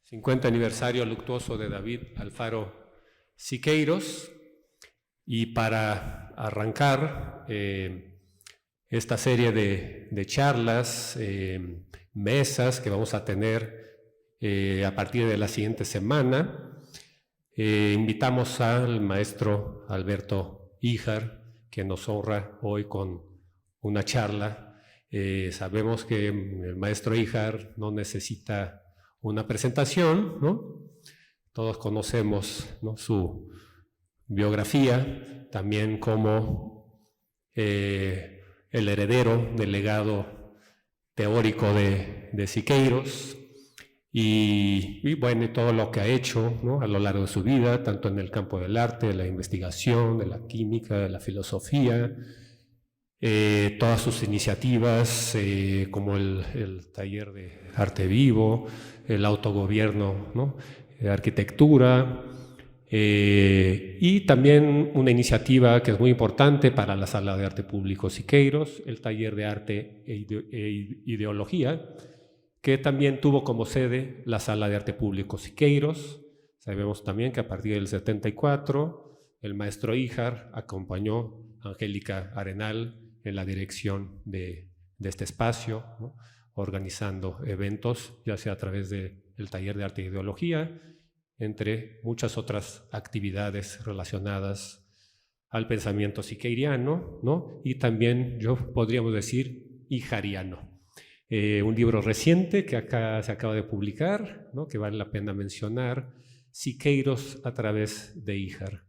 50 aniversario luctuoso de David Alfaro Siqueiros. Y para arrancar esta serie de charlas, mesas que vamos a tener a partir de la siguiente semana, invitamos al maestro Alberto Híjar, que nos honra hoy con una charla. Sabemos que el maestro Híjar no necesita una presentación, ¿no? Todos conocemos, ¿no?, su biografía, también como el heredero del legado teórico de Siqueiros y bueno, todo lo que ha hecho, ¿no?, a lo largo de su vida, tanto en el campo del arte, de la investigación, de la química, de la filosofía, todas sus iniciativas como el taller de arte vivo, el autogobierno, ¿no?, arquitectura, y también una iniciativa que es muy importante para la Sala de Arte Público Siqueiros, el taller de arte e ideología, que también tuvo como sede la Sala de Arte Público Siqueiros. Sabemos también que a partir del 74 el maestro Híjar acompañó a Angélica Arenal en la dirección de este espacio, ¿no?, organizando eventos, ya sea a través del taller de arte e ideología, entre muchas otras actividades relacionadas al pensamiento siqueiriano, ¿no?, y también, podríamos decir, hijariano. Un libro reciente que acá se acaba de publicar, ¿no?, que vale la pena mencionar, Siqueiros a través de Híjar.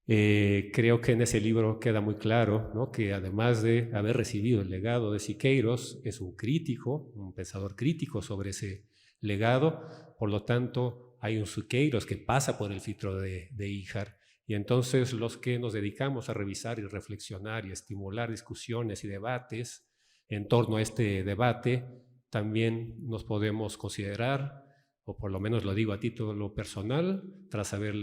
Creo que en ese libro queda muy claro, ¿no?, que además de haber recibido el legado de Siqueiros, es un crítico, un pensador crítico sobre ese legado. Por lo tanto, hay un Siqueiros que pasa por el filtro de Híjar, y entonces los que nos dedicamos a revisar y reflexionar y estimular discusiones y debates en torno a este debate, también nos podemos considerar, o por lo menos lo digo a título personal, tras haber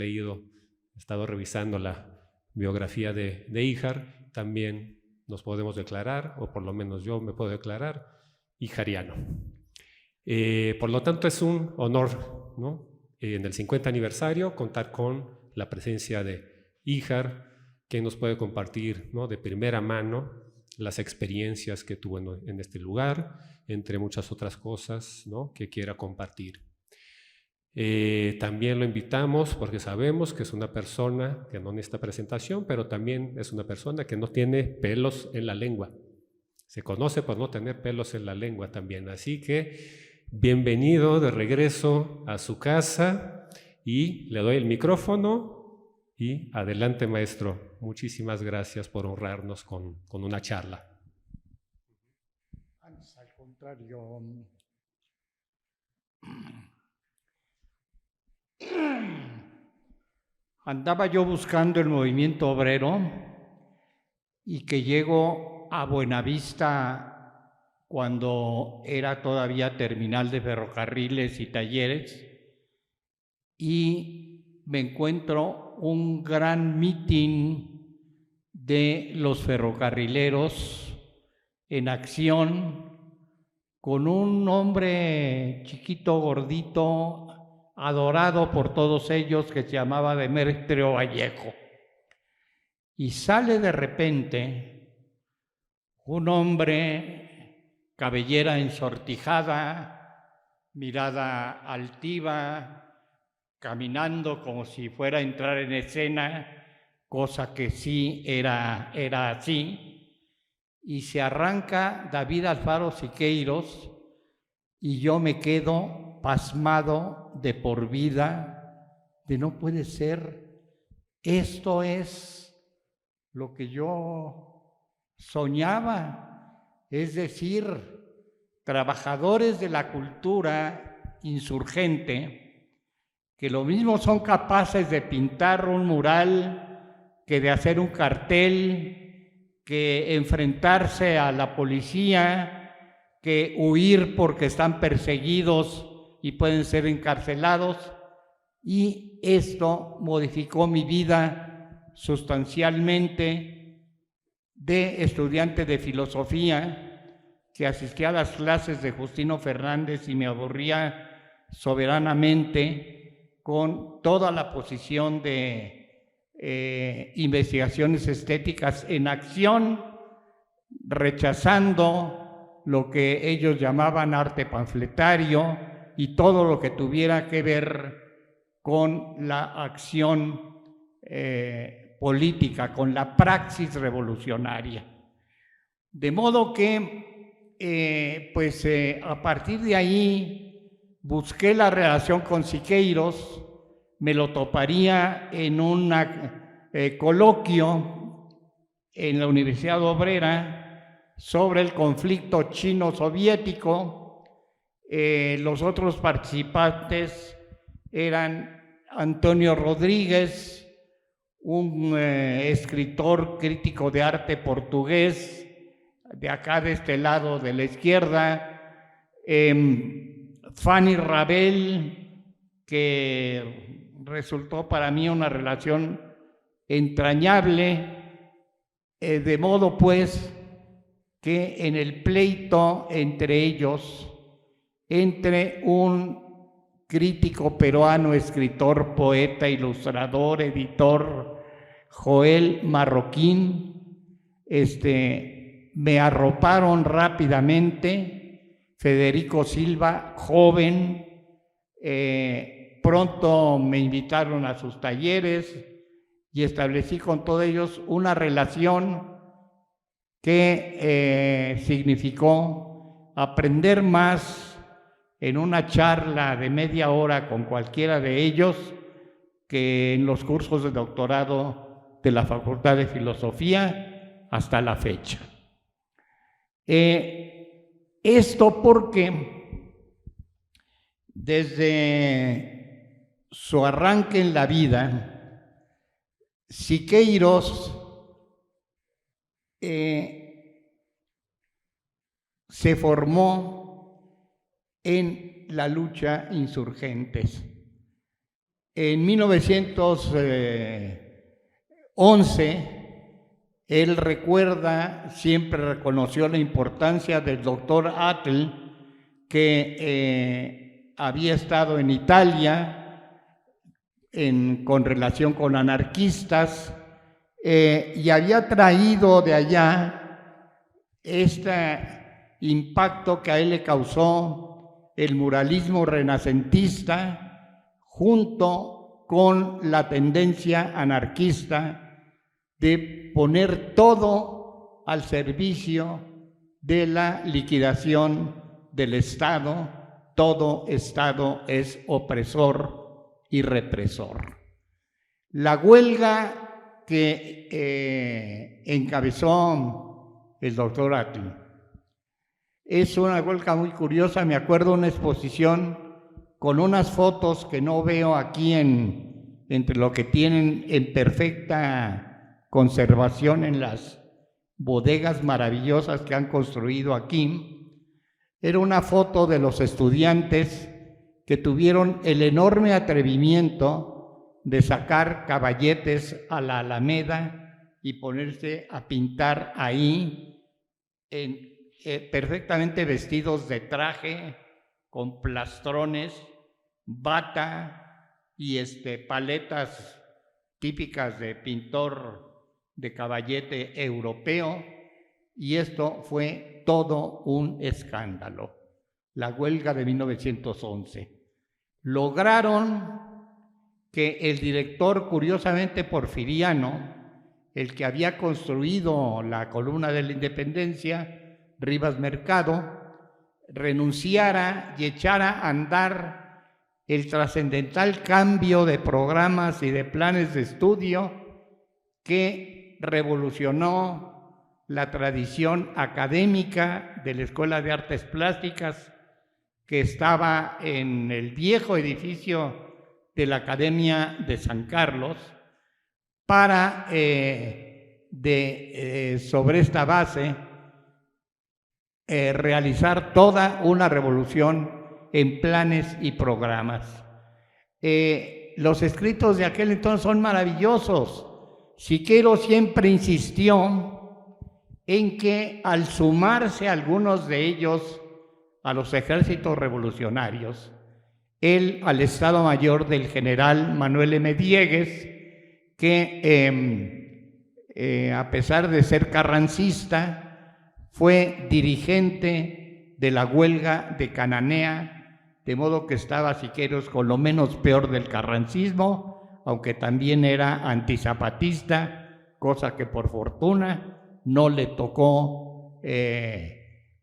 estado revisando la biografía de Híjar, también nos podemos declarar, o por lo menos yo me puedo declarar, hijariano. Por lo tanto, es un honor, ¿no?, en el 50 aniversario contar con la presencia de Híjar, que nos puede compartir, ¿no?, de primera mano las experiencias que tuvo en este lugar, entre muchas otras cosas, ¿no?, que quiera compartir. También lo invitamos porque sabemos que es una persona que no necesita presentación, pero también es una persona que no tiene pelos en la lengua. Se conoce por no tener pelos en la lengua también, así que bienvenido de regreso a su casa y le doy el micrófono y adelante, maestro. Muchísimas gracias por honrarnos con una charla. Al contrario, andaba yo buscando el movimiento obrero y que llego a Buenavista cuando era todavía terminal de ferrocarriles y talleres, y me encuentro un gran mitin de los ferrocarrileros en acción, con un hombre chiquito, gordito, adorado por todos ellos, que se llamaba Demetrio Vallejo. Y sale de repente un hombre, cabellera ensortijada, mirada altiva, caminando como si fuera a entrar en escena, cosa que sí era así, y se arranca David Alfaro Siqueiros, y yo me quedo pasmado de por vida, de no puede ser, esto es lo que yo soñaba. Es decir, trabajadores de la cultura insurgente, que lo mismo son capaces de pintar un mural que de hacer un cartel, que enfrentarse a la policía, que huir porque están perseguidos y pueden ser encarcelados. Y esto modificó mi vida sustancialmente. De estudiante de filosofía, que asistía a las clases de Justino Fernández y me aburría soberanamente con toda la posición de investigaciones estéticas en acción, rechazando lo que ellos llamaban arte panfletario y todo lo que tuviera que ver con la acción política, con la praxis revolucionaria. De modo que, a partir de ahí, busqué la relación con Siqueiros, me lo toparía en un coloquio en la Universidad Obrera sobre el conflicto chino-soviético. Los otros participantes eran Antonio Rodríguez, un escritor crítico de arte portugués, de acá de este lado de la izquierda, Fanny Rabel, que resultó para mí una relación entrañable, de modo pues que en el pleito entre ellos, entre un crítico peruano, escritor, poeta, ilustrador, editor, Joel Marroquín, me arroparon rápidamente, Federico Silva, joven, pronto me invitaron a sus talleres y establecí con todos ellos una relación que significó aprender más en una charla de media hora con cualquiera de ellos que en los cursos de doctorado de la Facultad de Filosofía hasta la fecha. Esto porque desde su arranque en la vida, Siqueiros se formó en la lucha insurgentes. En 1911, él recuerda, siempre reconoció la importancia del doctor Atl, que había estado en Italia con relación con anarquistas y había traído de allá este impacto que a él le causó el muralismo renacentista junto con la tendencia anarquista de poner todo al servicio de la liquidación del Estado. Todo Estado es opresor y represor. La huelga que encabezó el doctor Atl es una huelga muy curiosa. Me acuerdo de una exposición con unas fotos que no veo aquí entre lo que tienen en perfecta conservación en las bodegas maravillosas que han construido aquí. Era una foto de los estudiantes que tuvieron el enorme atrevimiento de sacar caballetes a la Alameda y ponerse a pintar ahí, perfectamente vestidos de traje, con plastrones, bata y paletas típicas de pintor de caballete europeo, y esto fue todo un escándalo. La huelga de 1911. Lograron que el director, curiosamente porfiriano, el que había construido la columna de la Independencia, Rivas Mercado, renunciara y echara a andar el trascendental cambio de programas y de planes de estudio que revolucionó la tradición académica de la Escuela de Artes Plásticas, que estaba en el viejo edificio de la Academia de San Carlos, para, sobre esta base, realizar toda una revolución en planes y programas. Los escritos de aquel entonces son maravillosos. Siqueiros siempre insistió en que al sumarse algunos de ellos a los ejércitos revolucionarios, él al Estado Mayor del general Manuel M. Diegues, que a pesar de ser carrancista, fue dirigente de la huelga de Cananea, de modo que estaba Siqueiros con lo menos peor del carrancismo, aunque también era antizapatista, cosa que por fortuna no le tocó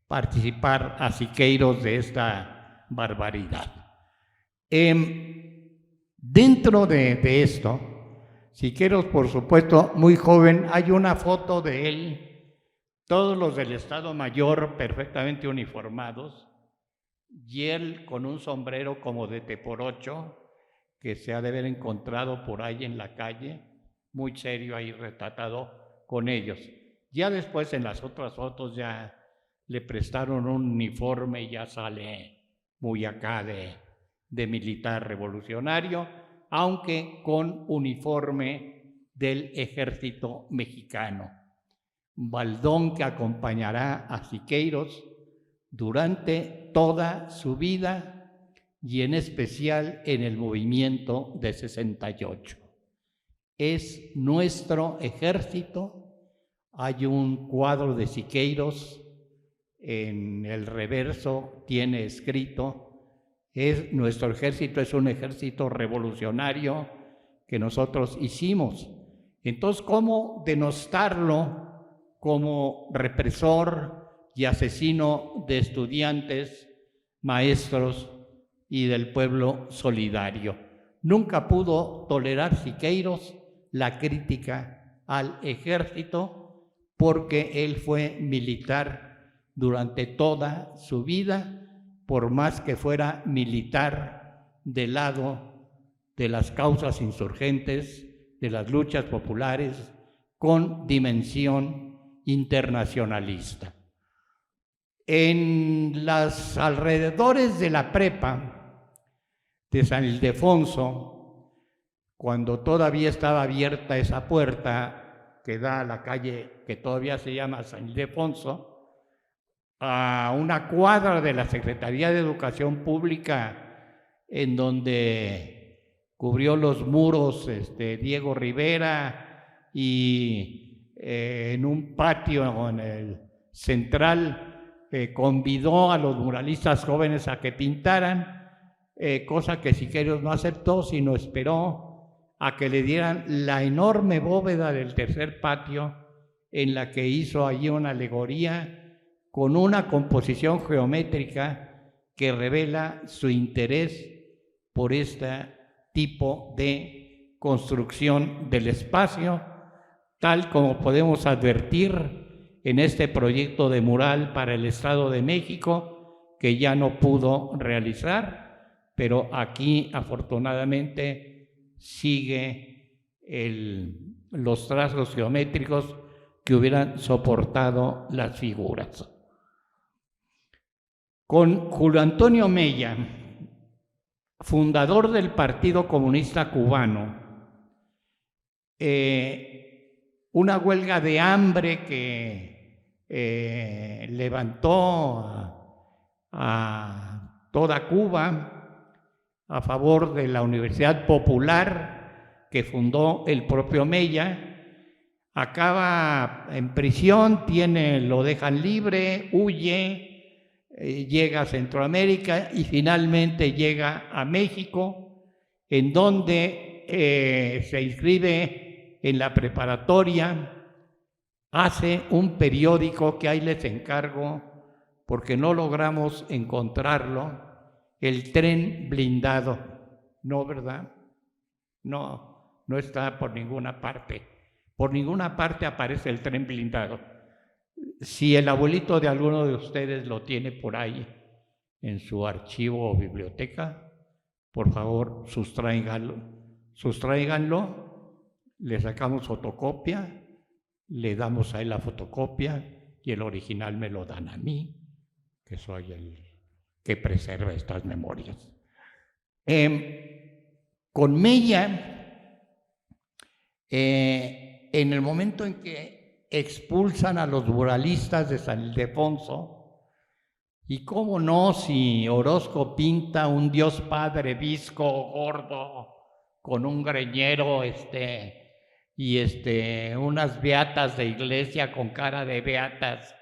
participar a Siqueiros de esta barbaridad. Dentro de esto, Siqueiros, por supuesto, muy joven, hay una foto de él, todos los del Estado Mayor perfectamente uniformados, y él con un sombrero como de teporocho, que se ha de haber encontrado por ahí en la calle, muy serio ahí retratado con ellos. Ya después en las otras fotos ya le prestaron un uniforme y ya sale muy acá de militar revolucionario, aunque con uniforme del ejército mexicano. Baldón que acompañará a Siqueiros durante toda su vida y en especial en el movimiento de 68. Es nuestro ejército. Hay un cuadro de Siqueiros, en el reverso tiene escrito: nuestro ejército es un ejército revolucionario que nosotros hicimos. Entonces, ¿cómo denostarlo como represor y asesino de estudiantes, maestros y del pueblo solidario? Nunca pudo tolerar Siqueiros la crítica al ejército porque él fue militar durante toda su vida, por más que fuera militar del lado de las causas insurgentes, de las luchas populares, con dimensión internacionalista. En los alrededores de la prepa de San Ildefonso, cuando todavía estaba abierta esa puerta que da a la calle que todavía se llama San Ildefonso, a una cuadra de la Secretaría de Educación Pública, en donde cubrió los muros Diego Rivera, y en un patio en el central convidó a los muralistas jóvenes a que pintaran, cosa que Siqueiros no aceptó, sino esperó a que le dieran la enorme bóveda del tercer patio, en la que hizo allí una alegoría con una composición geométrica que revela su interés por este tipo de construcción del espacio, tal como podemos advertir en este proyecto de mural para el Estado de México, que ya no pudo realizar, pero aquí afortunadamente sigue los trazos geométricos que hubieran soportado las figuras. Con Julio Antonio Mella, fundador del Partido Comunista Cubano, una huelga de hambre que levantó a toda Cuba a favor de la Universidad Popular que fundó el propio Mella, acaba en prisión, lo dejan libre, huye, llega a Centroamérica y finalmente llega a México, en donde se inscribe en la preparatoria, hace un periódico que ahí les encargo porque no logramos encontrarlo, El Tren Blindado. No, ¿verdad? No está por ninguna parte. Por ninguna parte aparece El Tren Blindado. Si el abuelito de alguno de ustedes lo tiene por ahí en su archivo o biblioteca, por favor, sustráiganlo, le sacamos fotocopia, le damos a él la fotocopia y el original me lo dan a mí, que soy el que preserva estas memorias. Con Mella, en el momento en que expulsan a los muralistas de San Ildefonso, Y cómo no, si Orozco pinta un Dios Padre visco, gordo, con un greñero, y unas beatas de iglesia con cara de beatas,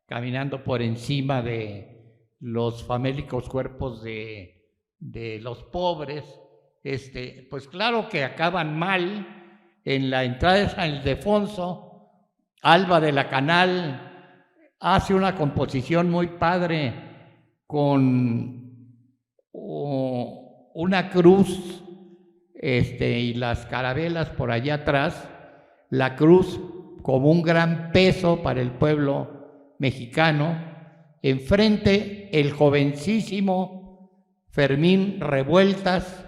caminando por encima de los famélicos cuerpos de los pobres, pues claro que acaban mal. En la entrada de San Ildefonso, Alba de la Canal hace una composición muy padre con una cruz y las carabelas por allá atrás, la cruz como un gran peso para el pueblo mexicano, enfrente el jovencísimo Fermín Revueltas,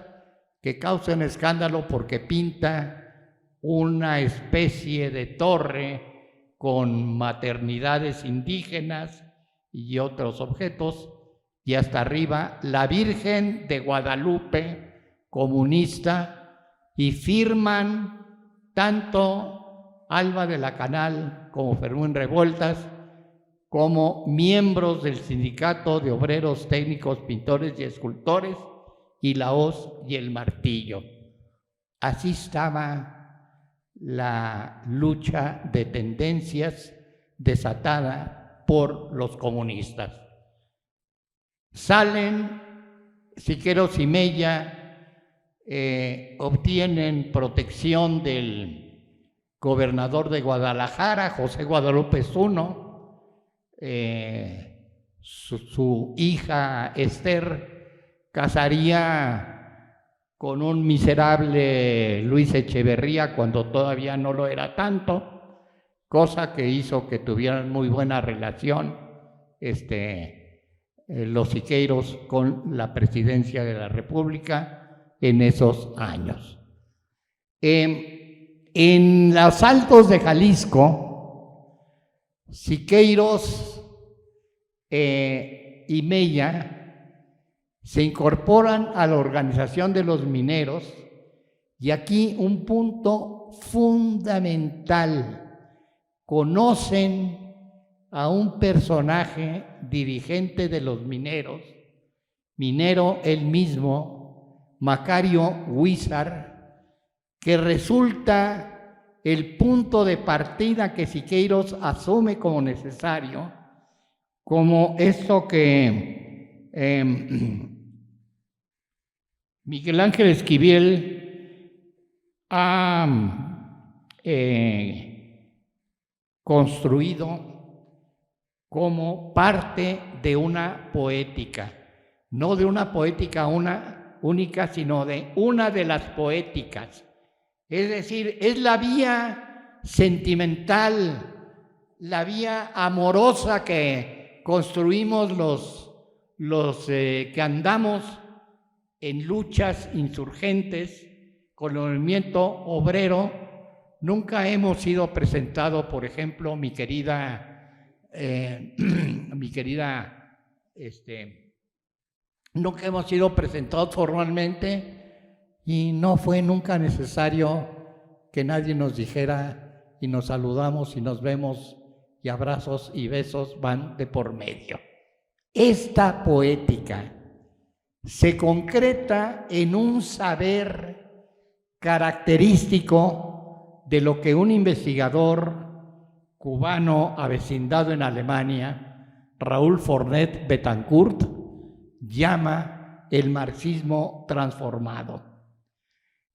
que causa un escándalo porque pinta una especie de torre con maternidades indígenas y otros objetos, y hasta arriba la Virgen de Guadalupe comunista, y firman tanto Alba de la Canal como Fermín Revueltas como miembros del Sindicato de Obreros Técnicos, Pintores y Escultores y la Hoz y el Martillo. Así estaba la lucha de tendencias desatada por los comunistas. Salen Siqueiros y Mella, obtienen protección del gobernador de Guadalajara, José Guadalupe Zuno, su hija Esther casaría con un miserable Luis Echeverría cuando todavía no lo era tanto, cosa que hizo que tuvieran muy buena relación los Siqueiros con la presidencia de la República en esos años. En los Altos de Jalisco, Siqueiros y Mella se incorporan a la organización de los mineros, y aquí un punto fundamental: conocen a un personaje dirigente de los mineros, minero él mismo, Macario Huízar, que resulta el punto de partida que Siqueiros asume como necesario, como esto que Miguel Ángel Esquivel ha construido como parte de una poética, no de una poética única, sino de una de las poéticas. Es decir, es la vía sentimental, la vía amorosa que construimos los que andamos en luchas insurgentes con el movimiento obrero. Nunca hemos sido presentados, por ejemplo, mi querida, nunca hemos sido presentados formalmente, y no fue nunca necesario que nadie nos dijera, y nos saludamos y nos vemos, y abrazos y besos van de por medio. Esta poética se concreta en un saber característico de lo que un investigador cubano avecindado en Alemania, Raúl Fornet Betancourt, llama el marxismo transformado.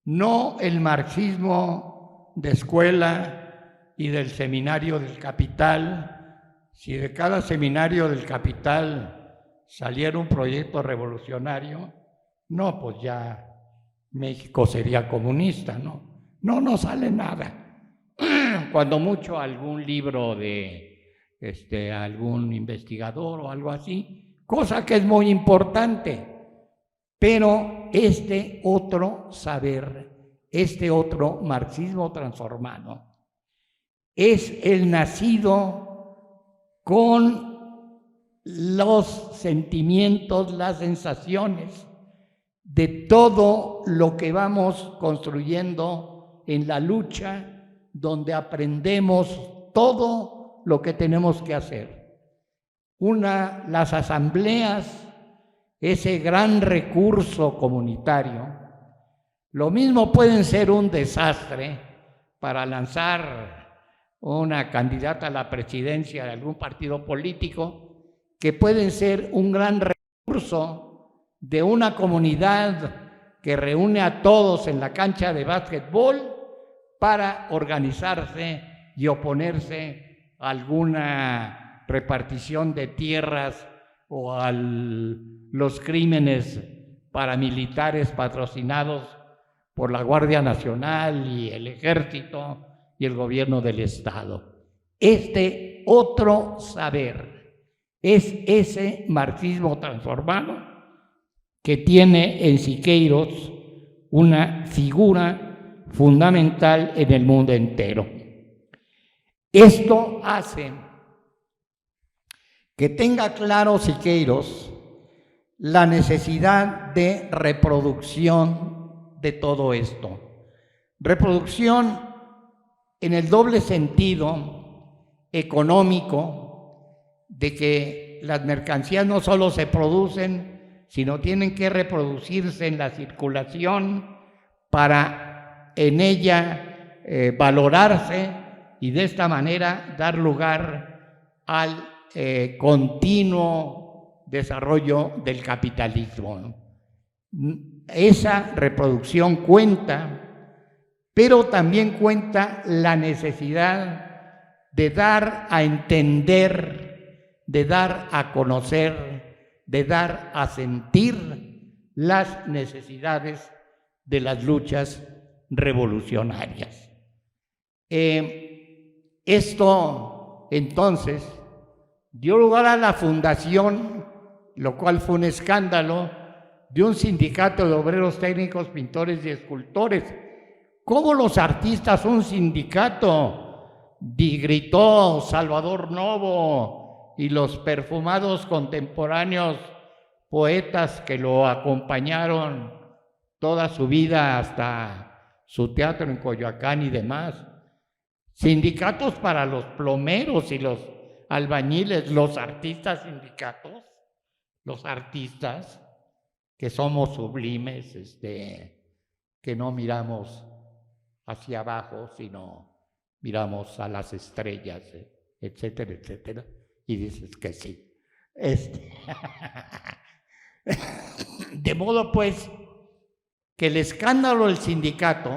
No el marxismo de escuela y del seminario del Capital. Si de cada seminario del Capital saliera un proyecto revolucionario, no, pues ya México sería comunista, ¿no? No sale nada. Cuando mucho algún libro de algún investigador o algo así, cosa que es muy importante, pero este otro saber, este otro marxismo transformado, es el nacido con los sentimientos, las sensaciones de todo lo que vamos construyendo en la lucha, donde aprendemos todo lo que tenemos que hacer. las asambleas, ese gran recurso comunitario, lo mismo pueden ser un desastre para lanzar una candidata a la presidencia de algún partido político, que pueden ser un gran recurso de una comunidad que reúne a todos en la cancha de básquetbol para organizarse y oponerse a alguna repartición de tierras o a los crímenes paramilitares patrocinados por la Guardia Nacional y el Ejército y el gobierno del Estado. Este otro saber es ese marxismo transformado que tiene en Siqueiros una figura fundamental en el mundo entero. Esto hace que tenga claro Siqueiros la necesidad de reproducción de todo esto. Reproducción en el doble sentido económico, de que las mercancías no solo se producen, sino tienen que reproducirse en la circulación para en ella valorarse y de esta manera dar lugar al continuo desarrollo del capitalismo. Esa reproducción cuenta, pero también cuenta la necesidad de dar a entender, de dar a conocer, de dar a sentir las necesidades de las luchas revolucionarias. Esto entonces dio lugar a la fundación, lo cual fue un escándalo, de un sindicato de obreros técnicos, pintores y escultores. ¿Cómo los artistas un sindicato? Gritó Salvador Novo y los perfumados contemporáneos poetas que lo acompañaron toda su vida hasta su teatro en Coyoacán y demás. Sindicatos para los plomeros y los albañiles, los artistas sindicatos, los artistas que somos sublimes, que no miramos hacia abajo, sino miramos a las estrellas, etcétera, etcétera, y dices que sí. De modo pues que el escándalo del sindicato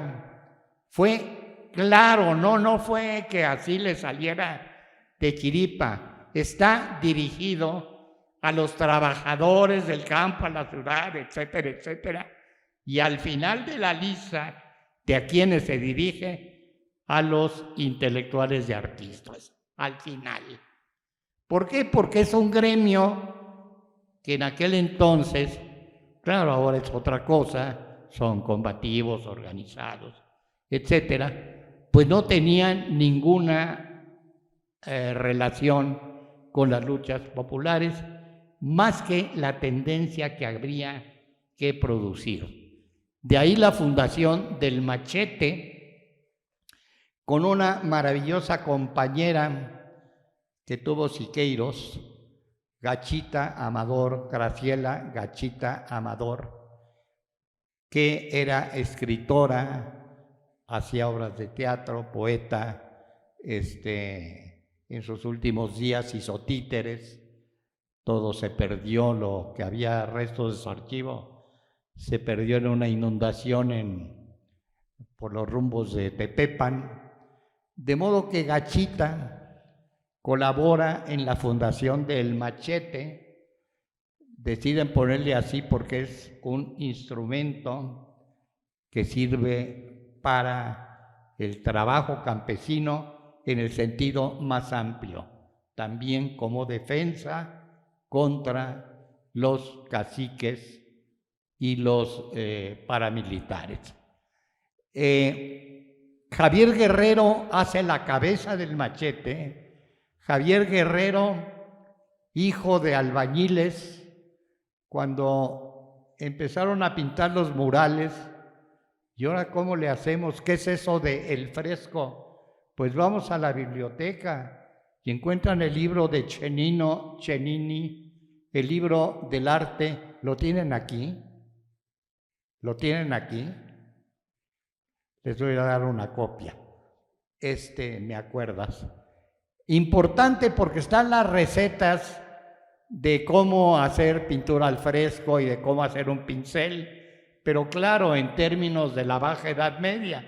fue claro, no fue que así le saliera de chiripa, está dirigido a los trabajadores del campo, a la ciudad, etcétera, etcétera, y al final de la lista, de a quienes se dirige, a los intelectuales y artistas, al final. ¿Por qué? Porque es un gremio que en aquel entonces, claro, ahora es otra cosa, son combativos, organizados, etcétera, pues no tenían ninguna relación con las luchas populares, más que la tendencia que habría que producir. De ahí la fundación del Machete, con una maravillosa compañera que tuvo Siqueiros, Gachita Amador, Graciela Gachita Amador, que era escritora, hacía obras de teatro, poeta, en sus últimos días hizo títeres. Todo se perdió, lo que había restos de su archivo se perdió en una inundación por los rumbos de Tepepan, de modo que Gachita colabora en la fundación del Machete. Deciden ponerle así porque es un instrumento que sirve para el trabajo campesino en el sentido más amplio, también como defensa contra los caciques y los paramilitares. Javier Guerrero hace la cabeza del Machete. Javier Guerrero, hijo de albañiles, cuando empezaron a pintar los murales, ¿y ahora cómo le hacemos? ¿Qué es eso de el fresco? Pues vamos a la biblioteca. Si encuentran el libro de Cennini, el libro del arte, ¿lo tienen aquí? ¿Lo tienen aquí? Les voy a dar una copia. ¿Me acuerdas? Importante porque están las recetas de cómo hacer pintura al fresco y de cómo hacer un pincel, pero claro, en términos de la Baja Edad Media.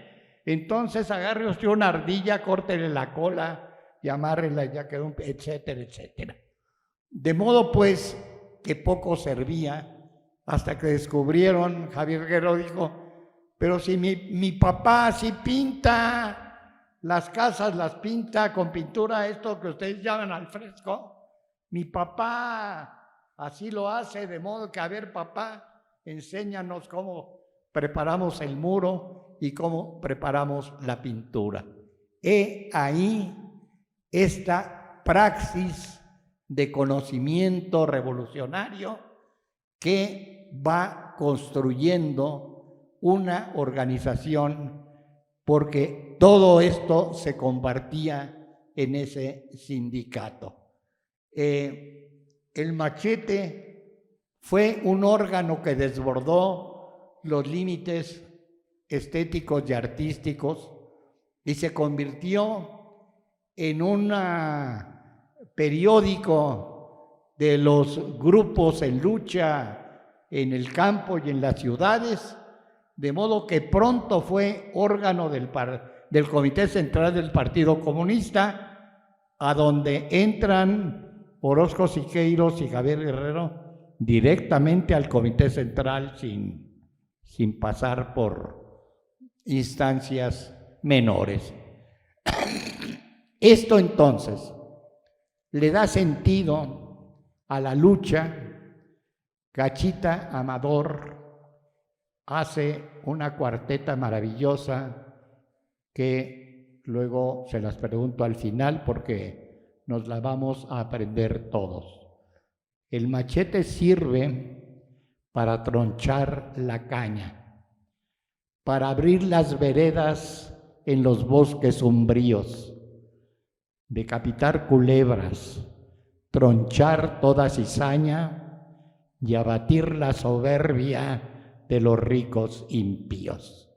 Entonces agarre usted una ardilla, córtele la cola y amárrela y ya quedó, etcétera, etcétera. De modo pues que poco servía hasta que descubrieron, Javier Guerrero dijo, pero si mi papá sí pinta, las casas las pinta con pintura, esto que ustedes llaman al fresco, mi papá así lo hace, de modo que, a ver, papá, enséñanos cómo preparamos el muro y cómo preparamos la pintura. He ahí esta praxis de conocimiento revolucionario que va construyendo una organización, porque todo esto se compartía en ese sindicato. El Machete fue un órgano que desbordó los límites estéticos y artísticos y se convirtió en un periódico de los grupos en lucha en el campo y en las ciudades, de modo que pronto fue órgano del Comité Central del Partido Comunista, a donde entran Orozco Siqueiros y Javier Guerrero directamente al Comité Central sin pasar por instancias menores. Esto entonces le da sentido a la lucha. Gachita Amador hace una cuarteta maravillosa que luego se las pregunto al final porque nos la vamos a aprender todos. El machete sirve para tronchar la caña, para abrir las veredas en los bosques umbríos, decapitar culebras, tronchar toda cizaña y abatir la soberbia de los ricos impíos.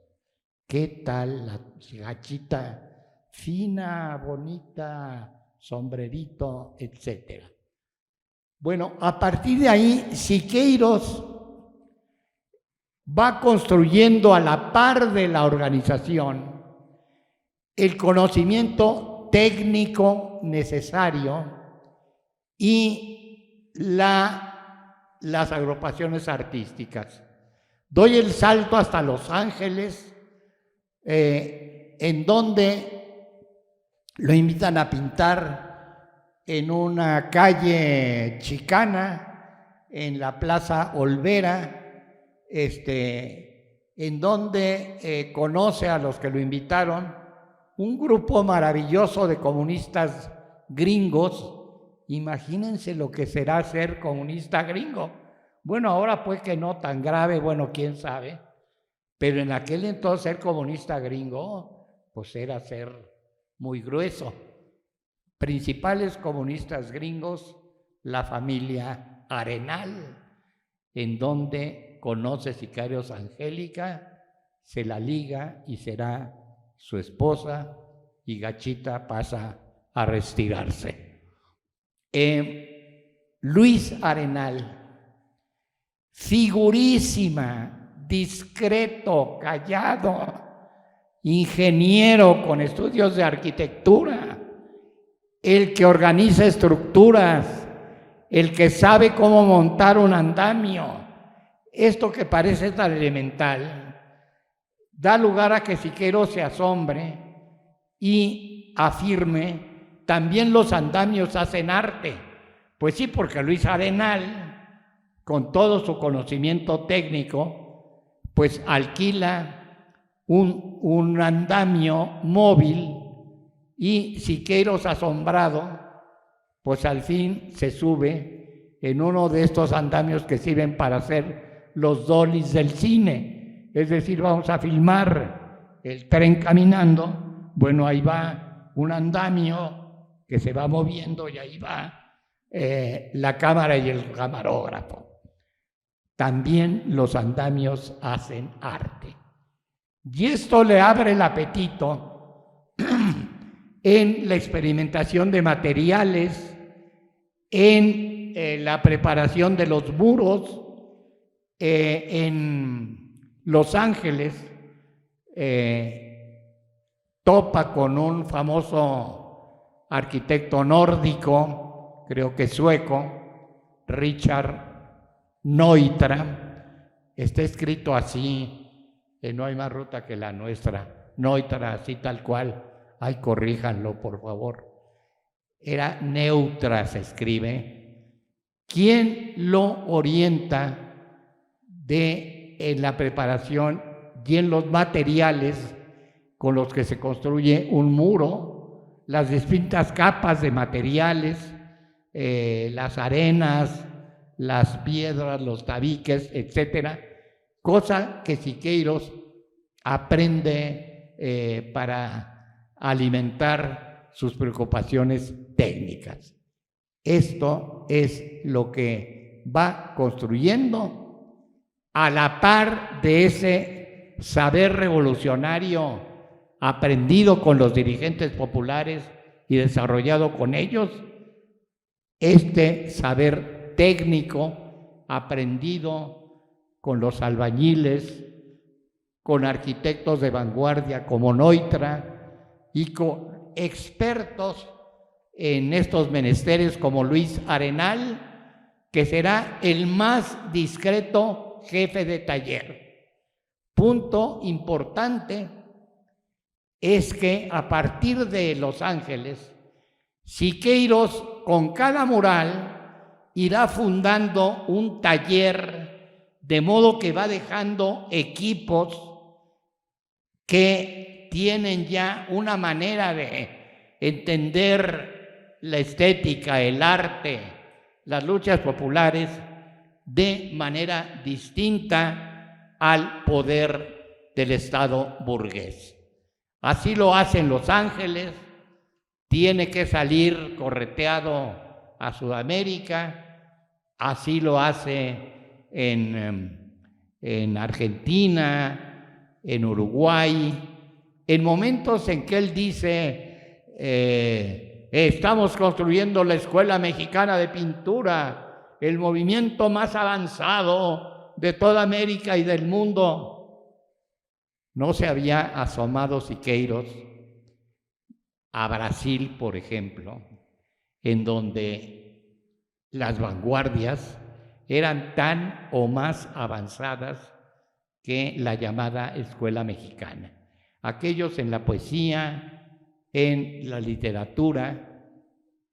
¿Qué tal la gachita fina, bonita, sombrerito, etcétera? Bueno, a partir de ahí, Siqueiros va construyendo a la par de la organización el conocimiento técnico necesario y las agrupaciones artísticas. Doy el salto hasta Los Ángeles, en donde lo invitan a pintar en una calle chicana, en la Plaza Olvera, en donde conoce a los que lo invitaron, un grupo maravilloso de comunistas gringos. Imagínense lo que será ser comunista gringo. Bueno, ahora pues que no tan grave, bueno, quién sabe, pero en aquel entonces ser comunista gringo, pues era ser muy grueso. Principales comunistas gringos, la familia Arenal, en donde conoce Sicarios Angélica, se la liga y será su esposa, y Gachita pasa a retirarse. Luis Arenal, figurísima, discreto, callado, ingeniero con estudios de arquitectura, el que organiza estructuras, el que sabe cómo montar un andamio. Esto que parece tan elemental da lugar a que Siqueiros se asombre y afirme: también los andamios hacen arte. Pues sí, porque Luis Arenal, con todo su conocimiento técnico, pues alquila un andamio móvil, y Siqueiros, asombrado, pues al fin se sube en uno de estos andamios que sirven para hacer los dolis del cine. Es decir, vamos a filmar el tren caminando, bueno, ahí va un andamio que se va moviendo y ahí va la cámara y el camarógrafo. También los andamios hacen arte. Y esto le abre el apetito en la experimentación de materiales, en la preparación de los muros. En Los Ángeles topa con un famoso arquitecto nórdico, creo que sueco, Richard Neutra. Está escrito así, no hay más ruta que la nuestra. Neutra, así tal cual. Ay, corríjanlo, por favor. Era Neutra, se escribe. ¿Quién lo orienta en la preparación y en los materiales con los que se construye un muro? Las distintas capas de materiales, las arenas, las piedras, los tabiques, etcétera, cosa que Siqueiros aprende para alimentar sus preocupaciones técnicas. Esto es lo que va construyendo a la par de ese saber revolucionario aprendido con los dirigentes populares y desarrollado con ellos, este saber técnico aprendido con los albañiles, con arquitectos de vanguardia como Neutra y con expertos en estos menesteres como Luis Arenal, que será el más discreto jefe de taller. Punto importante es que a partir de Los Ángeles, Siqueiros con cada mural irá fundando un taller, de modo que va dejando equipos que tienen ya una manera de entender la estética, el arte, las luchas populares de manera distinta al poder del Estado burgués. Así lo hace en Los Ángeles, tiene que salir correteado a Sudamérica, así lo hace en Argentina, en Uruguay, en momentos en que él dice, estamos construyendo la Escuela Mexicana de Pintura, el movimiento más avanzado de toda América y del mundo. No se había asomado Siqueiros a Brasil, por ejemplo, en donde las vanguardias eran tan o más avanzadas que la llamada Escuela Mexicana. Aquellos en la poesía, en la literatura,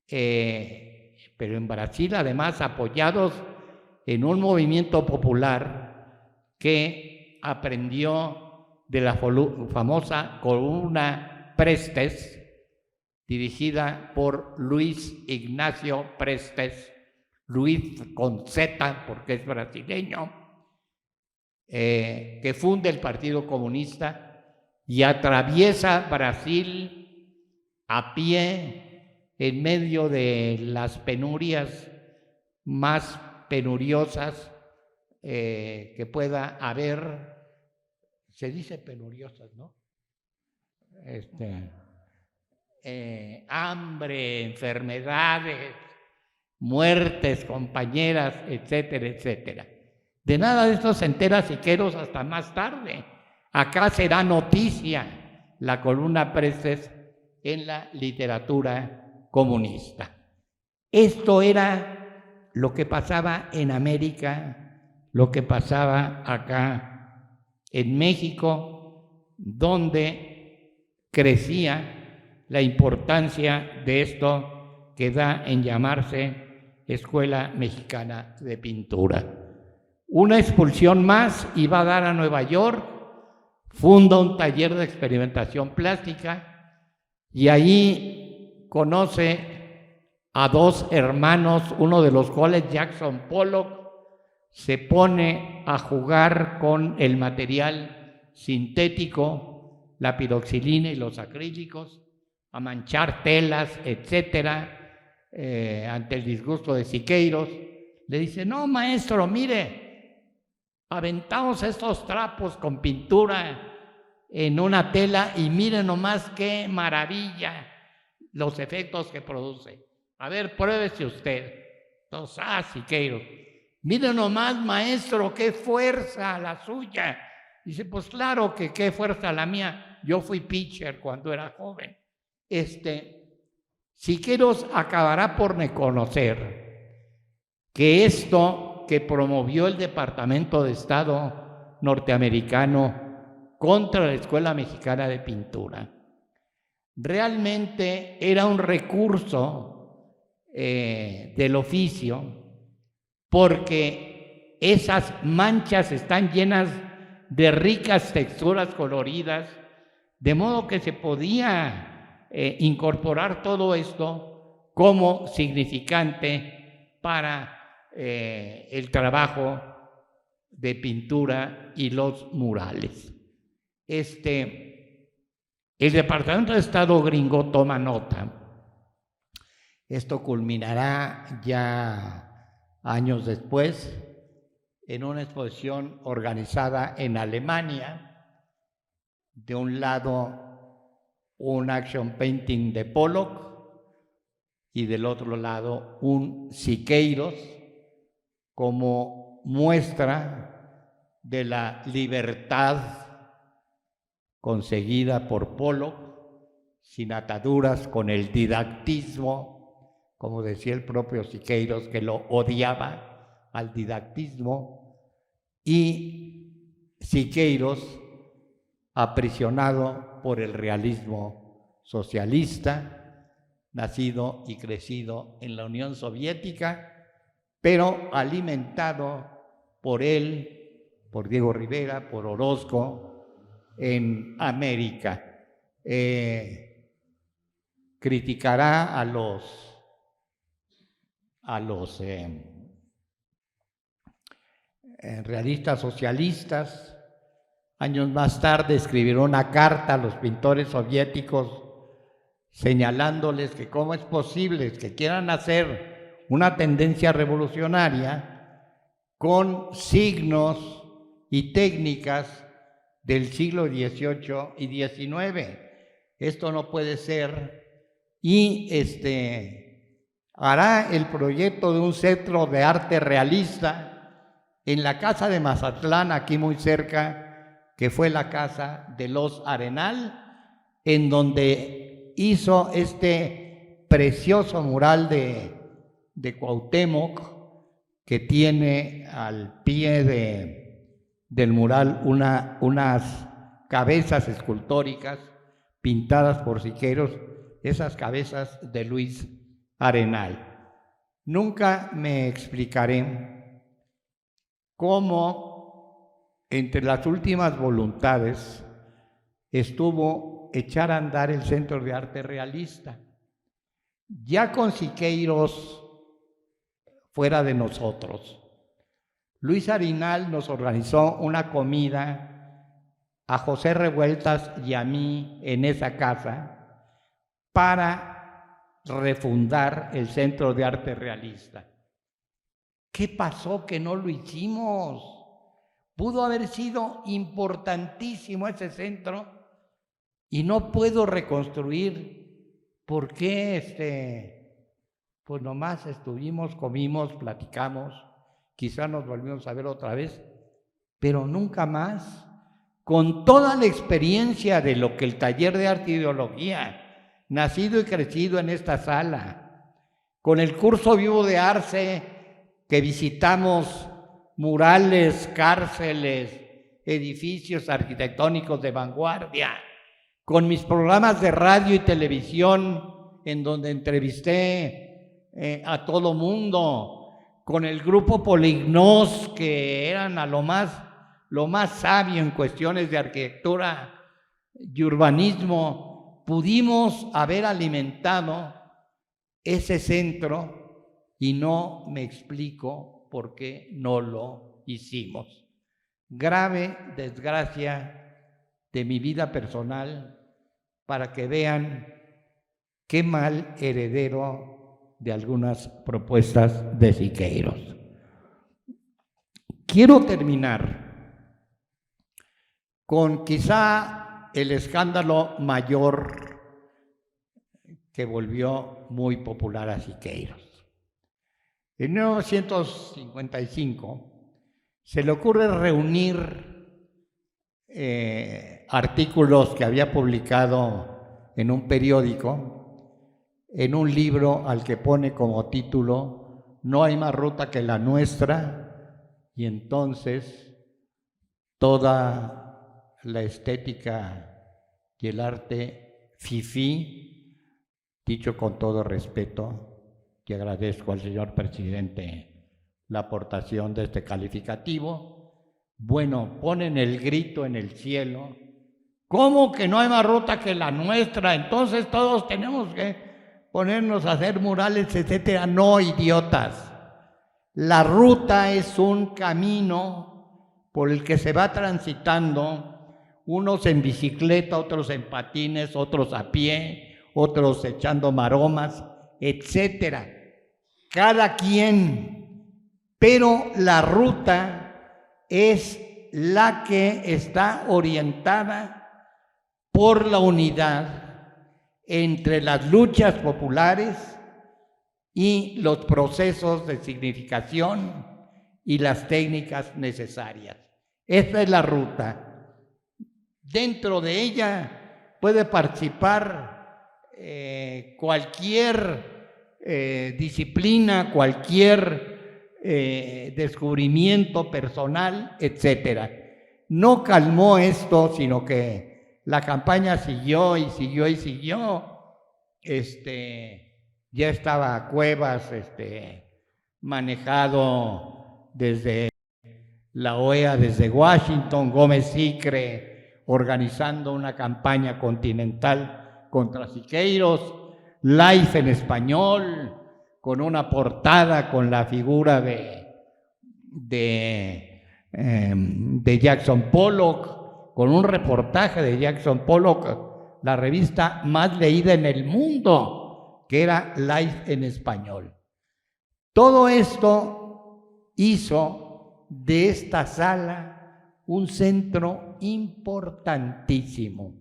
pero en Brasil además apoyados en un movimiento popular que aprendió de la famosa Columna Prestes, dirigida por Luis Ignacio Prestes, Luis con Z porque es brasileño, que funda el Partido Comunista y atraviesa Brasil a pie en medio de las penurias más penuriosas que pueda haber. Se dice penuriosas, ¿no? Hambre, enfermedades, muertes, compañeras, etcétera, etcétera. De nada de esto se entera Siqueiros hasta más tarde. Acá será noticia la Columna Prestes en la literatura comunista. Esto era lo que pasaba en América, lo que pasaba acá en México, donde crecía la importancia de esto que da en llamarse Escuela Mexicana de Pintura. Una expulsión más y va a dar a Nueva York, funda un taller de experimentación plástica y ahí conoce a dos hermanos, uno de los cuales, Jackson Pollock, se pone a jugar con el material sintético, la piroxilina y los acrílicos, a manchar telas, etcétera, ante el disgusto de Siqueiros, le dice: no, maestro, mire, aventamos estos trapos con pintura en una tela y mire nomás qué maravilla los efectos que produce. A ver, pruébese usted. Entonces, Siqueiros, mire nomás, maestro, qué fuerza la suya. Dice: pues claro que qué fuerza la mía. Yo fui pitcher cuando era joven. Siqueiros acabará por reconocer que esto que promovió el Departamento de Estado norteamericano contra la Escuela Mexicana de Pintura realmente era un recurso del oficio, porque esas manchas están llenas de ricas texturas coloridas, de modo que se podía incorporar todo esto como significante para el trabajo de pintura y los murales. El Departamento de Estado gringo toma nota. Esto culminará ya años después en una exposición organizada en Alemania. De un lado, un action painting de Pollock y del otro lado un Siqueiros como muestra de la libertad conseguida por Pollock, sin ataduras, con el didactismo, como decía el propio Siqueiros, que lo odiaba al didactismo, y Siqueiros aprisionado por el realismo socialista, nacido y crecido en la Unión Soviética, pero alimentado por él, por Diego Rivera, por Orozco, en América. Criticará a los realistas socialistas. Años más tarde escribirá una carta a los pintores soviéticos señalándoles que cómo es posible que quieran hacer una tendencia revolucionaria con signos y técnicas del siglo XVIII y XIX. Esto no puede ser. Y hará el proyecto de un centro de arte realista en la casa de Mazatlán, aquí muy cerca, que fue la casa de los Arenal, en donde hizo este precioso mural de Cuauhtémoc, que tiene al pie del mural unas cabezas escultóricas pintadas por Siqueiros, esas cabezas de Luis Arenal. Nunca me explicaré cómo entre las últimas voluntades estuvo echar a andar el Centro de Arte Realista. Ya con Siqueiros fuera de nosotros, Luis Arenal nos organizó una comida a José Revueltas y a mí en esa casa para refundar el Centro de Arte Realista. ¿Qué pasó que no lo hicimos? Pudo haber sido importantísimo ese centro y no puedo reconstruir por qué pues nomás estuvimos, comimos, platicamos, quizás nos volvimos a ver otra vez, pero nunca más. Con toda la experiencia de lo que el taller de arte e ideología, nacido y crecido en esta sala, con el curso vivo de Arce, que visitamos murales, cárceles, edificios arquitectónicos de vanguardia, con mis programas de radio y televisión, en donde entrevisté a todo mundo, con el grupo Polignos, que eran a lo más sabio en cuestiones de arquitectura y urbanismo, pudimos haber alimentado ese centro y no me explico por qué no lo hicimos. Grave desgracia de mi vida personal, para que vean qué mal heredero de algunas propuestas de Siqueiros. Quiero terminar con quizá el escándalo mayor que volvió muy popular a Siqueiros. En 1955 se le ocurre reunir artículos que había publicado en un periódico, en un libro al que pone como título "No hay más ruta que la nuestra", y entonces toda la estética y el arte fifí, dicho con todo respeto, que agradezco al señor presidente la aportación de este calificativo, bueno, ponen el grito en el cielo: ¿cómo que no hay más ruta que la nuestra? Entonces todos tenemos que ponernos a hacer murales, etcétera. No, idiotas. La ruta es un camino por el que se va transitando, unos en bicicleta, otros en patines, otros a pie, otros echando maromas, etcétera. Cada quien, pero la ruta es la que está orientada por la unidad entre las luchas populares y los procesos de significación y las técnicas necesarias. Esta es la ruta. Dentro de ella puede participar cualquier disciplina, cualquier descubrimiento personal, etcétera. No calmó esto, sino que la campaña siguió y siguió y siguió. Ya estaba Cuevas manejado desde la OEA, desde Washington, Gómez Sicre organizando una campaña continental contra Siqueiros, Life en español, con una portada con la figura de Jackson Pollock, con un reportaje de Jackson Pollock, la revista más leída en el mundo, que era Life en español. Todo esto hizo de esta sala un centro importantísimo.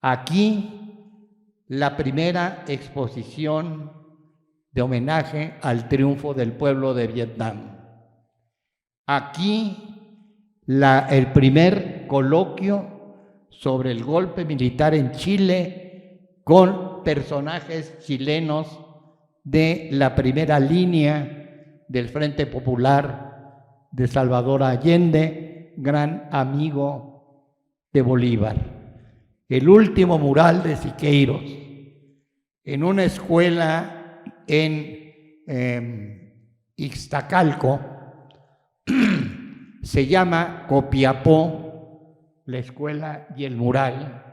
Aquí la primera exposición de homenaje al triunfo del pueblo de Vietnam. Aquí el primer coloquio sobre el golpe militar en Chile con personajes chilenos de la primera línea del Frente Popular de Salvador Allende, gran amigo de Bolívar. El último mural de Siqueiros en una escuela en Ixtacalco, se llama Copiapó, la escuela y el mural.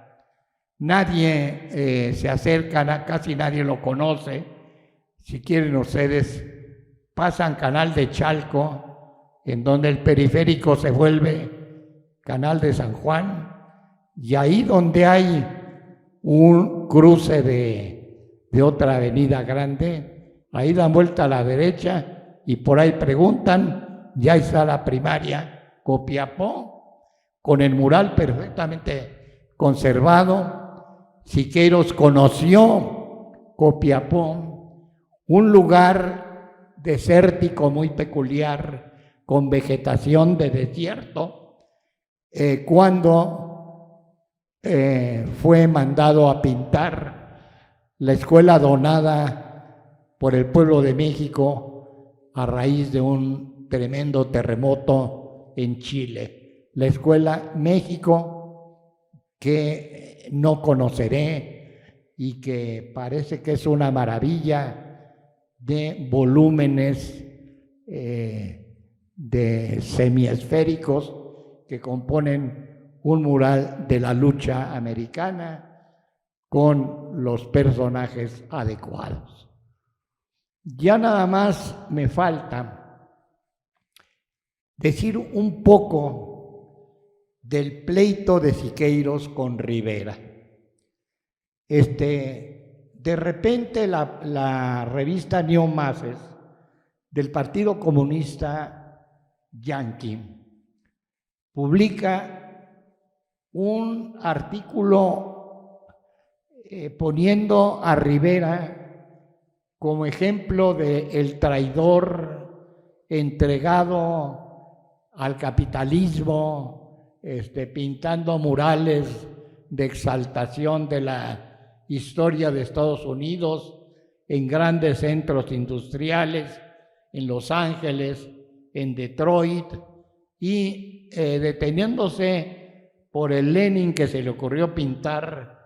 Nadie se acerca, casi nadie lo conoce. Si quieren ustedes, pasan Canal de Chalco, en donde el periférico se vuelve Canal de San Juan, y ahí donde hay un cruce de otra avenida grande, ahí dan vuelta a la derecha y por ahí preguntan, ya está la primaria Copiapó, con el mural perfectamente conservado. Siqueiros conoció Copiapó, un lugar desértico muy peculiar, con vegetación de desierto, cuando fue mandado a pintar la escuela donada por el pueblo de México a raíz de un tremendo terremoto en Chile. La escuela México, que no conoceré y que parece que es una maravilla de volúmenes de semiesféricos que componen un mural de la lucha americana con los personajes adecuados. Ya nada más me falta decir un poco del pleito de Siqueiros con Rivera. De de repente la revista New Masses del Partido Comunista Yanqui publica un artículo poniendo a Rivera como ejemplo de el traidor entregado al capitalismo, pintando murales de exaltación de la historia de Estados Unidos en grandes centros industriales, en Los Ángeles, en Detroit, y deteniéndose por el Lenin que se le ocurrió pintar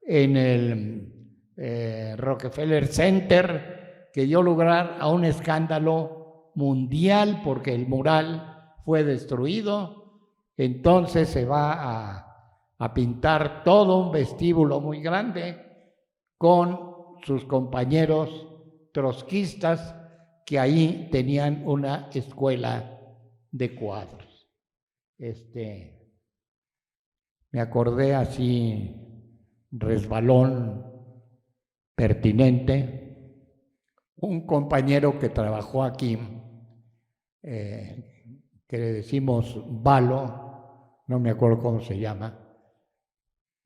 en el Rockefeller Center, que dio lugar a un escándalo mundial porque el mural fue destruido. Entonces se va a pintar todo un vestíbulo muy grande con sus compañeros trotskistas que ahí tenían una escuela de cuadros. Me acordé así, resbalón pertinente, un compañero que trabajó aquí, que le decimos Valo, no me acuerdo cómo se llama,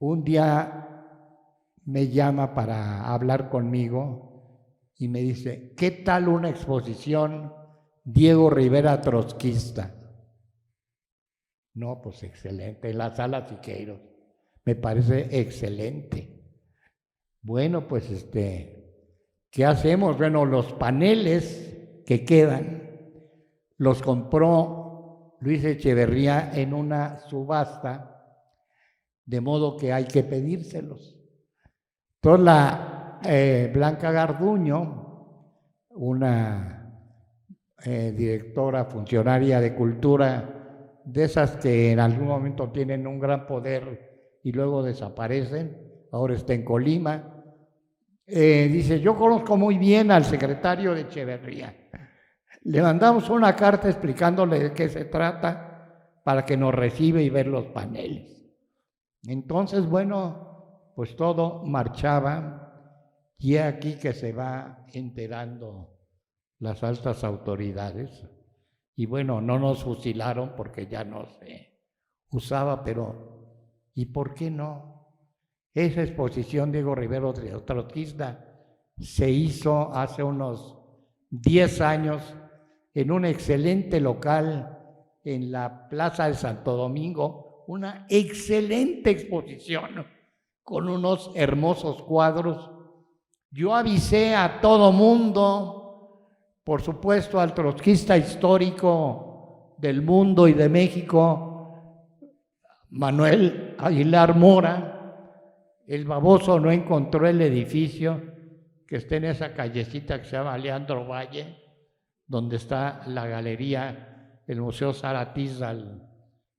un día me llama para hablar conmigo y me dice, ¿qué tal una exposición Diego Rivera trotskista? No, pues excelente, en la sala Siqueiros, me parece excelente. Bueno, pues ¿qué hacemos? Bueno, los paneles que quedan los compró Luis Echeverría en una subasta, de modo que hay que pedírselos. Entonces la Blanca Garduño, una directora funcionaria de cultura, de esas que en algún momento tienen un gran poder y luego desaparecen, ahora está en Colima, dice, yo conozco muy bien al secretario de Echeverría. Le mandamos una carta explicándole de qué se trata para que nos reciba y ver los paneles. Entonces, bueno, pues todo marchaba y aquí que se va enterando las altas autoridades. Y bueno, no nos fusilaron porque ya no se usaba, pero ¿y por qué no? Esa exposición Diego Rivera trotskista se hizo hace unos 10 años en un excelente local en la Plaza de Santo Domingo, una excelente exposición con unos hermosos cuadros. Yo avisé a todo mundo, por supuesto al trotskista histórico del mundo y de México, Manuel Aguilar Mora. El baboso no encontró el edificio que está en esa callecita que se llama Leandro Valle, donde está la galería, el Museo Zaratizal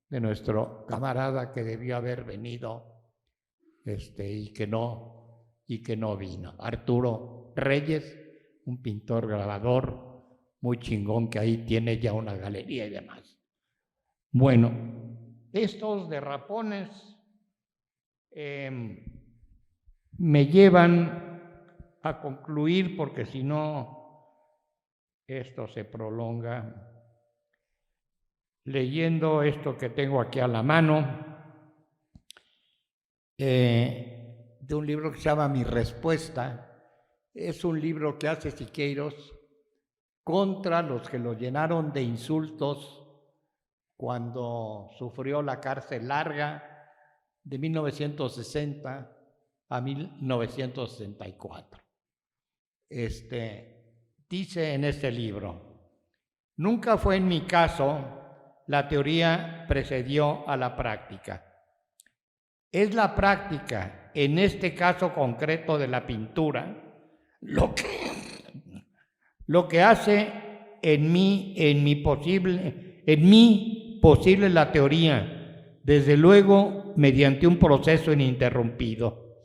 de nuestro camarada que debió haber venido y que no vino. Arturo Reyes, un pintor grabador muy chingón que ahí tiene ya una galería y demás. Bueno, estos derrapones me llevan a concluir, porque si no esto se prolonga, leyendo esto que tengo aquí a la mano, de un libro que se llama Mi Respuesta. Es un libro que hace Siqueiros contra los que lo llenaron de insultos cuando sufrió la cárcel larga de 1960 a 1964. Dice en este libro: nunca fue en mi caso la teoría precedió a la práctica. Es la práctica, en este caso concreto de la pintura, lo que hace en mí posible la teoría, desde luego mediante un proceso ininterrumpido.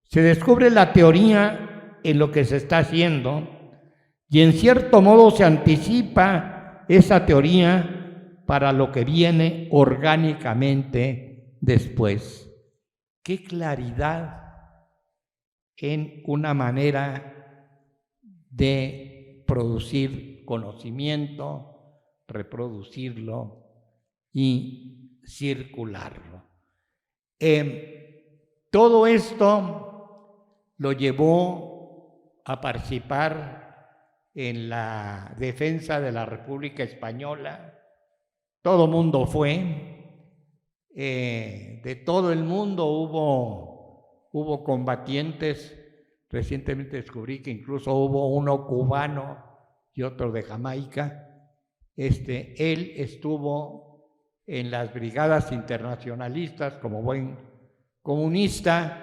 Se descubre la teoría en lo que se está haciendo y en cierto modo se anticipa esa teoría para lo que viene orgánicamente después. ¡Qué claridad en una manera de producir conocimiento, reproducirlo y circularlo. Todo esto lo llevó a participar en la defensa de la República Española. Todo mundo fue, de todo el mundo hubo combatientes. Recientemente descubrí que incluso hubo uno cubano y otro de Jamaica. Él estuvo en las brigadas internacionalistas como buen comunista,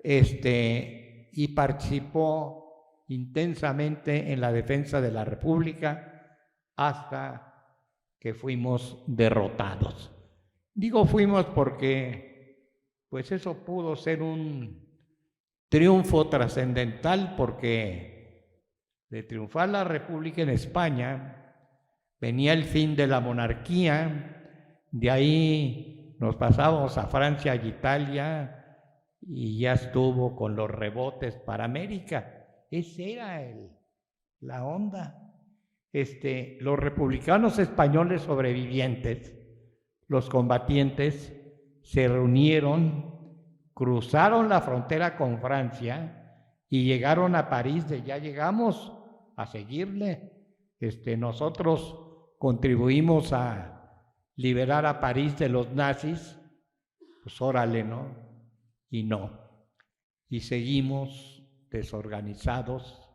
y participó intensamente en la defensa de la República hasta que fuimos derrotados. Digo fuimos porque pues eso pudo ser un triunfo trascendental, porque de triunfar la República en España venía el fin de la monarquía. De ahí nos pasábamos a Francia y Italia y ya estuvo con los rebotes para América. Esa era la onda. Los republicanos españoles sobrevivientes, los combatientes, se reunieron, cruzaron la frontera con Francia y llegaron a París. Ya llegamos a seguirle. Nosotros contribuimos a liberar a París de los nazis, pues órale, ¿no? Y no. Y seguimos desorganizados,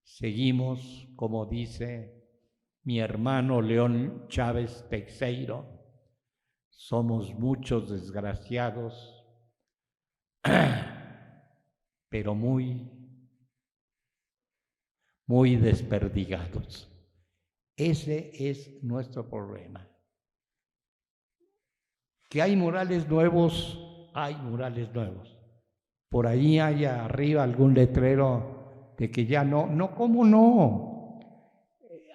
seguimos, como dice mi hermano León Chávez Teixeiro, somos muchos desgraciados, pero muy desperdigados. Ese es nuestro problema. Que hay murales nuevos, hay murales nuevos. Por ahí hay arriba algún letrero de que ya no, ¿cómo no?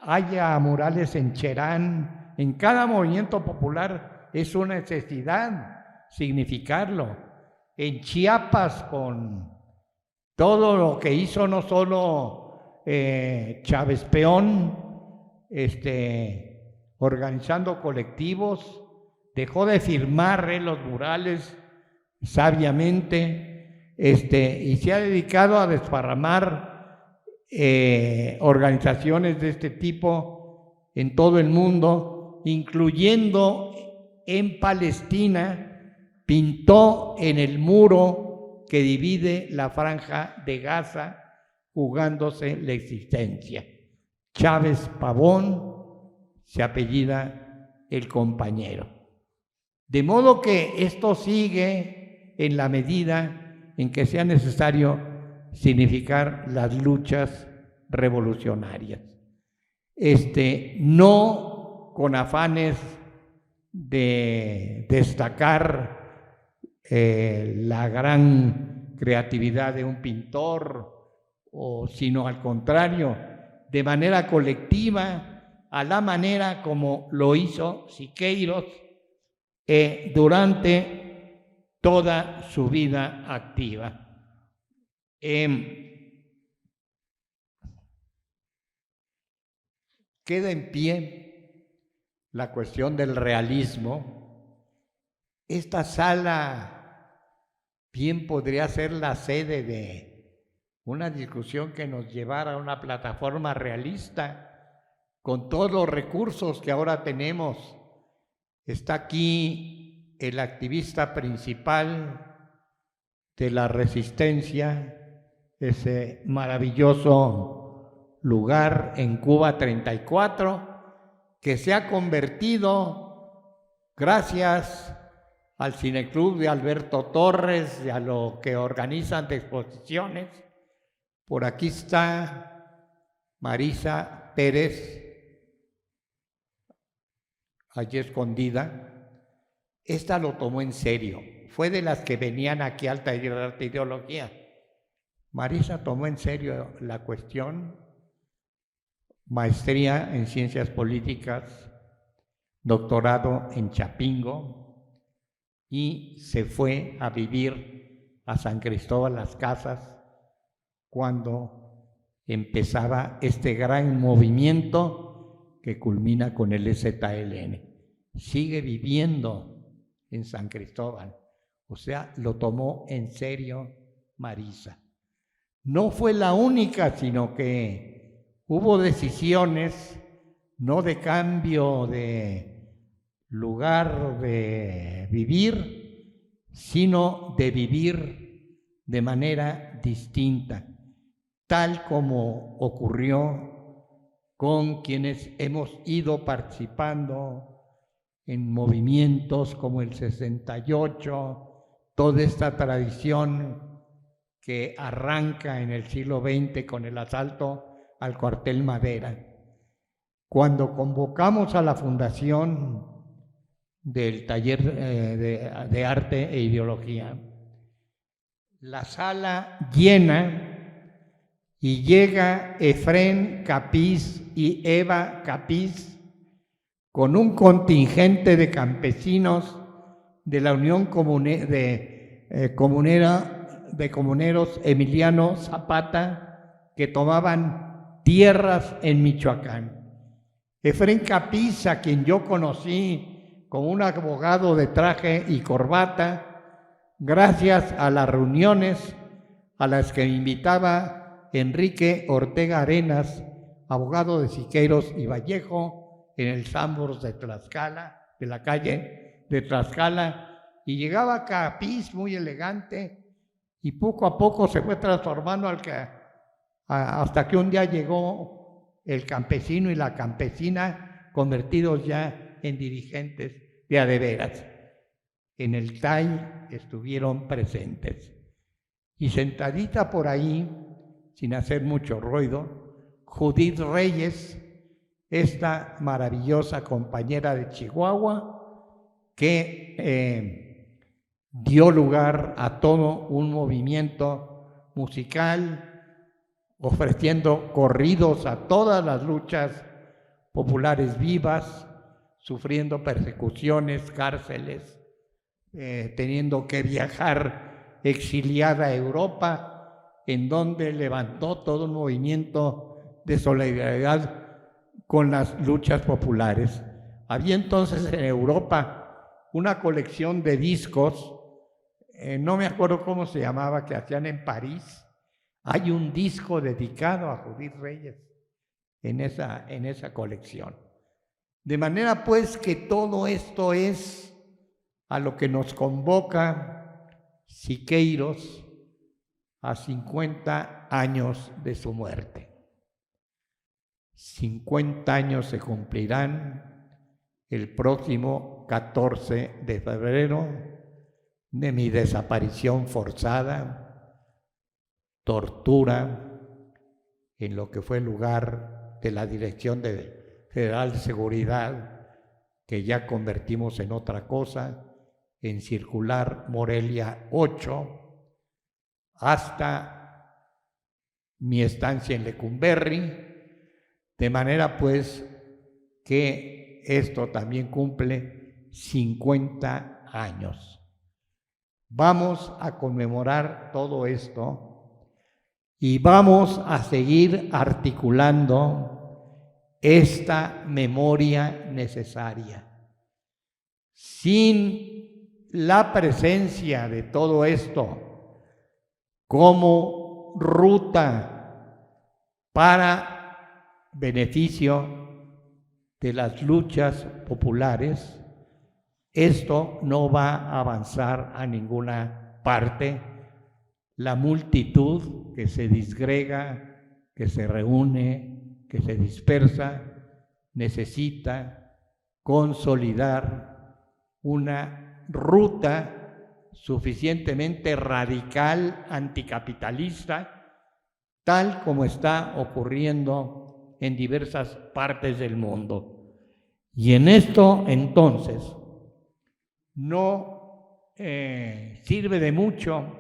Haya murales en Cherán, en cada movimiento popular es una necesidad significarlo. En Chiapas, con todo lo que hizo no solo Chávez Peón, organizando colectivos, dejó de firmar los murales sabiamente, y se ha dedicado a desparramar organizaciones de este tipo en todo el mundo, incluyendo en Palestina. Pintó en el muro que divide la franja de Gaza, jugándose la existencia. Chávez Pavón se apellida el compañero. De modo que esto sigue en la medida en que sea necesario significar las luchas revolucionarias. No con afanes de destacar la gran creatividad de un pintor, sino al contrario, de manera colectiva, a la manera como lo hizo Siqueiros durante toda su vida activa. Queda en pie la cuestión del realismo. Esta sala bien podría ser la sede de una discusión que nos llevara a una plataforma realista con todos los recursos que ahora tenemos. Está aquí el activista principal de la resistencia, ese maravilloso lugar en Cuba 34, que se ha convertido, gracias al Cineclub de Alberto Torres y a lo que organizan de exposiciones. Por aquí está Marisa Pérez, allí escondida. Esta lo tomó en serio, fue de las que venían aquí al taller de arte e ideología. Marisa tomó en serio la cuestión, maestría en ciencias políticas, doctorado en Chapingo, y se fue a vivir a San Cristóbal Las Casas cuando empezaba este gran movimiento que culmina con el EZLN. Sigue viviendo en San Cristóbal, o sea, lo tomó en serio Marisa. No fue la única, sino que hubo decisiones no de cambio de lugar de vivir, sino de vivir de manera distinta, tal como ocurrió con quienes hemos ido participando en movimientos como el 68, toda esta tradición que arranca en el siglo XX con el asalto al cuartel Madera. Cuando convocamos a la fundación del taller de arte e ideología, la sala llena y llega Efrén Capiz y Eva Capiz con un contingente de campesinos de la Unión de Comuneros Emiliano Zapata que tomaban tierras en Michoacán. Efrén Capiz, a quien yo conocí como un abogado de traje y corbata, gracias a las reuniones a las que me invitaba Enrique Ortega Arenas, abogado de Siqueiros y Vallejo, en el Sambors de Tlaxcala, de la calle de Tlaxcala, y llegaba Capiz muy elegante, y poco a poco se fue transformando hasta que un día llegó el campesino y la campesina, convertidos ya en dirigentes de a de veras. En el TAI estuvieron presentes. Y sentadita por ahí, sin hacer mucho ruido, Judith Reyes, esta maravillosa compañera de Chihuahua, que dio lugar a todo un movimiento musical, ofreciendo corridos a todas las luchas populares vivas, sufriendo persecuciones, cárceles, teniendo que viajar exiliada a Europa, en donde levantó todo un movimiento de solidaridad con las luchas populares. Había entonces en Europa una colección de discos, no me acuerdo cómo se llamaba, que hacían en París. Hay un disco dedicado a Judith Reyes en esa colección. De manera pues que todo esto es a lo que nos convoca Siqueiros a 50 años de su muerte. 50 años se cumplirán el próximo 14 de febrero de mi desaparición forzada, tortura en lo que fue el lugar de la Dirección Federal de Seguridad, que ya convertimos en otra cosa, en Circular Morelia 8, hasta mi estancia en Lecumberri, de manera pues que esto también cumple 50 años. Vamos a conmemorar todo esto y vamos a seguir articulando esta memoria necesaria. Sin la presencia de todo esto como ruta para beneficio de las luchas populares, esto no va a avanzar a ninguna parte. La multitud que se disgrega, que se reúne, que se dispersa, necesita consolidar una ruta suficientemente radical, anticapitalista, tal como está ocurriendo en diversas partes del mundo. Y en esto, entonces, no sirve de mucho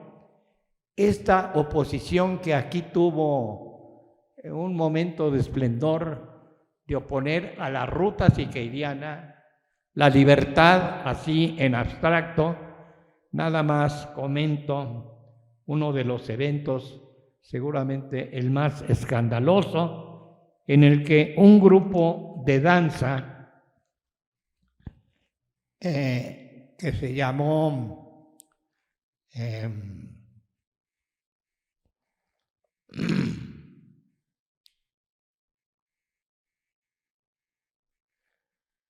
esta oposición que aquí tuvo un momento de esplendor de oponer a la ruta siqueiriana la libertad así en abstracto. Nada más comento uno de los eventos, seguramente el más escandaloso, en el que un grupo de danza que se llamó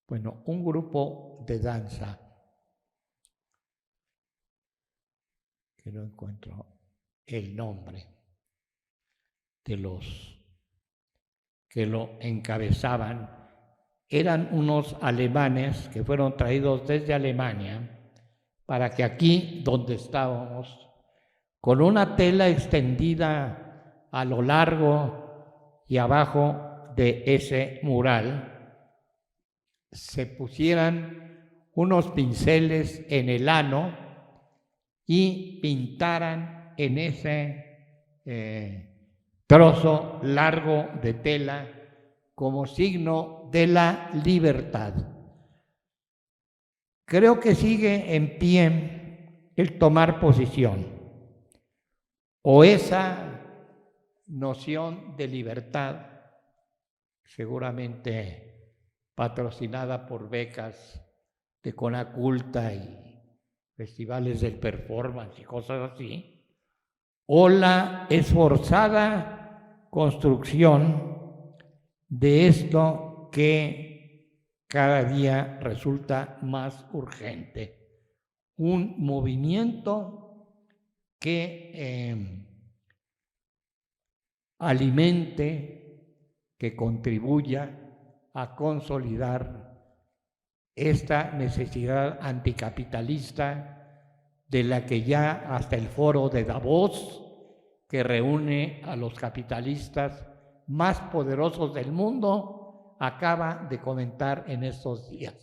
bueno, un grupo de danza, que no encuentro el nombre de los que lo encabezaban, eran unos alemanes que fueron traídos desde Alemania para que aquí donde estábamos, con una tela extendida a lo largo y abajo de ese mural, se pusieran unos pinceles en el ano y pintaran en ese trozo largo de tela como signo de la libertad. Creo que sigue en pie el tomar posición, o esa noción de libertad, seguramente patrocinada por becas de Conaculta y festivales del performance y cosas así, o la esforzada construcción de esto que cada día resulta más urgente, un movimiento que alimente, que contribuya a consolidar esta necesidad anticapitalista de la que ya hasta el foro de Davos, que reúne a los capitalistas más poderosos del mundo, acaba de comentar en estos días.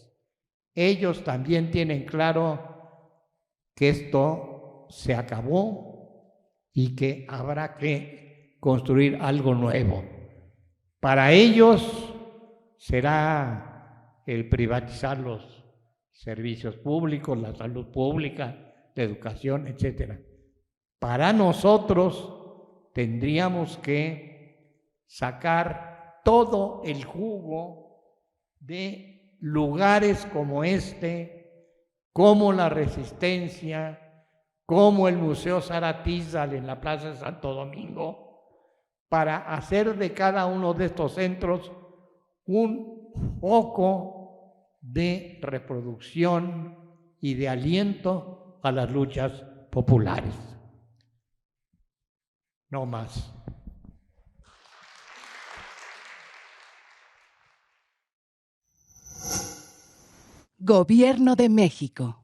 Ellos también tienen claro que esto se acabó y que habrá que construir algo nuevo. Para ellos será el privatizar los servicios públicos, la salud pública, la educación, etc. Para nosotros tendríamos que sacar todo el jugo de lugares como este, como la Resistencia, como el Museo Zaratizal en la Plaza de Santo Domingo, para hacer de cada uno de estos centros un foco de reproducción y de aliento a las luchas populares. No más. Gobierno de México.